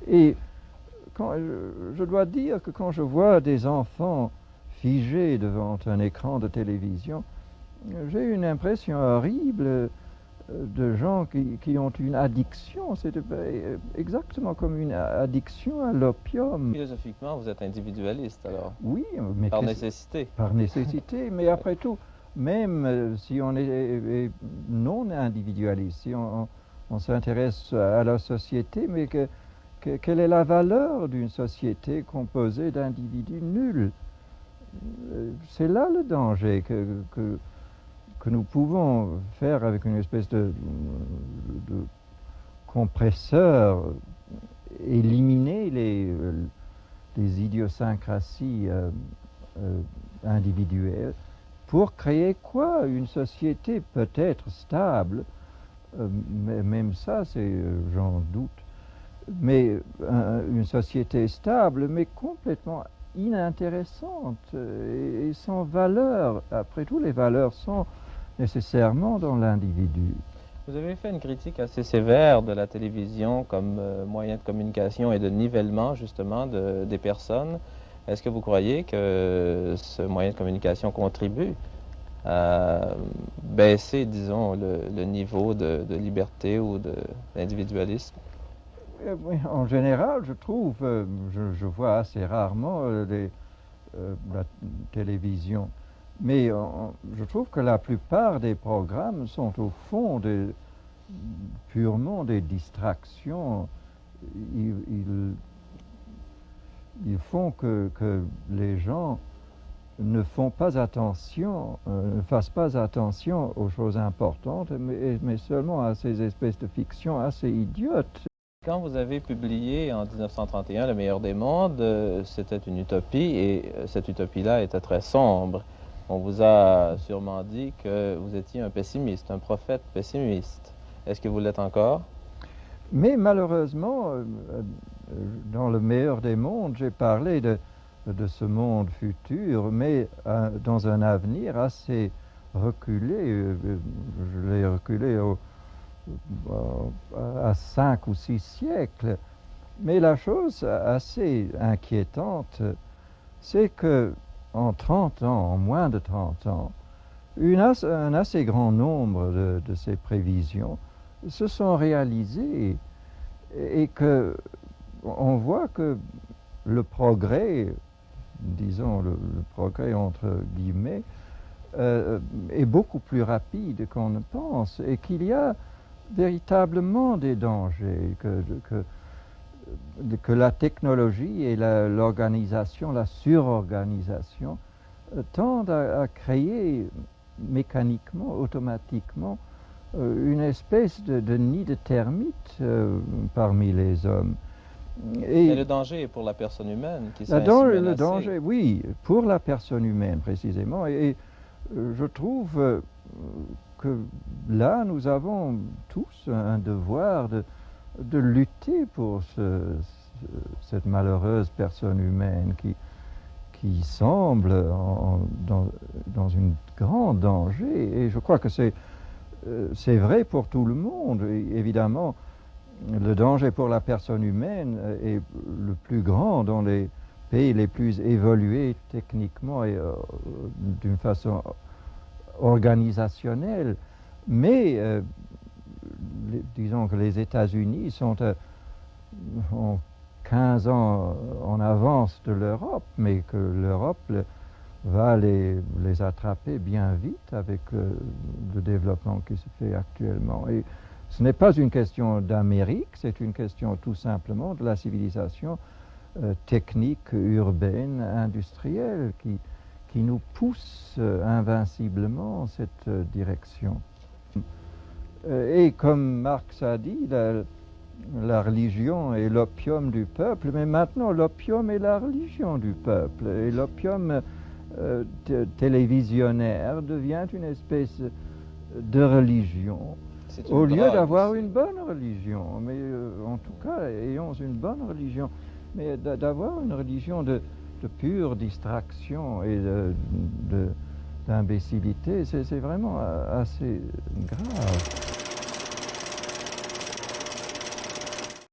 Et je dois dire que quand je vois des enfants figés devant un écran de télévision, j'ai une impression horrible de gens qui ont une addiction. C'est exactement comme une addiction à l'opium. Philosophiquement, vous êtes individualiste alors, Oui, mais par nécessité. par nécessité, mais après tout, même si on est non individualiste, si on s'intéresse à la société, mais quelle est la valeur d'une société composée d'individus nuls? C'est là le danger que nous pouvons faire avec une espèce de compresseur, éliminer les idiosyncrasies individuelles pour créer quoi? Une société peut-être stable, même ça, j'en doute, mais une société stable, mais complètement inintéressante et sans valeur. Après tout, les valeurs sont nécessairement dans l'individu. Vous avez fait une critique assez sévère de la télévision comme moyen de communication et de nivellement justement des personnes. Est-ce que vous croyez que ce moyen de communication contribue à baisser, disons, le niveau de liberté ou d'individualisme? Oui, en général, je trouve, je vois assez rarement la télévision, mais je trouve que la plupart des programmes sont au fond purement des distractions. Ils font que les gens ne font pas attention, ne fassent pas attention aux choses importantes, mais seulement à ces espèces de fictions assez idiotes. Quand vous avez publié en 1931 Le meilleur des mondes, c'était une utopie et cette utopie-là était très sombre. On vous a sûrement dit que vous étiez un pessimiste, un prophète pessimiste. Est-ce que vous l'êtes encore? Mais malheureusement, dans Le meilleur des mondes, j'ai parlé de ce monde futur, mais dans un avenir assez reculé. Je l'ai reculé à 5 ou 6 siècles. Mais la chose assez inquiétante, c'est que en 30 ans, en moins de 30 ans, un assez grand nombre de ces prévisions se sont réalisées et que on voit que le progrès, disons le progrès entre guillemets, est beaucoup plus rapide qu'on ne pense et qu'il y a véritablement des dangers, que la technologie et l'organisation, la surorganisation tendent à créer mécaniquement, automatiquement, une espèce de nid de termites parmi les hommes. Mais le danger est pour la personne humaine qui serait Le danger, oui, pour la personne humaine précisément. Et je trouve que là, nous avons tous un devoir de lutter pour cette malheureuse personne humaine qui semble dans un grand danger. Et je crois que c'est vrai pour tout le monde. Et évidemment, le danger pour la personne humaine est le plus grand dans les pays les plus évolués techniquement et d'une façon organisationnelle. Mais disons que les États-Unis sont en 15 ans en avance de l'Europe, mais que l'Europe va les attraper bien vite avec le développement qui se fait actuellement. Et ce n'est pas une question d'Amérique, c'est une question tout simplement de la civilisation technique, urbaine, industrielle qui nous pousse invinciblement cette direction. Et comme Marx a dit, la religion est l'opium du peuple, mais maintenant l'opium est la religion du peuple. Et l'opium télévisionnaire devient une espèce de religion. Au lieu d'avoir une bonne religion, mais en tout cas, ayons une bonne religion, mais d'avoir une religion de pure distraction et d'imbécilité, c'est vraiment assez grave.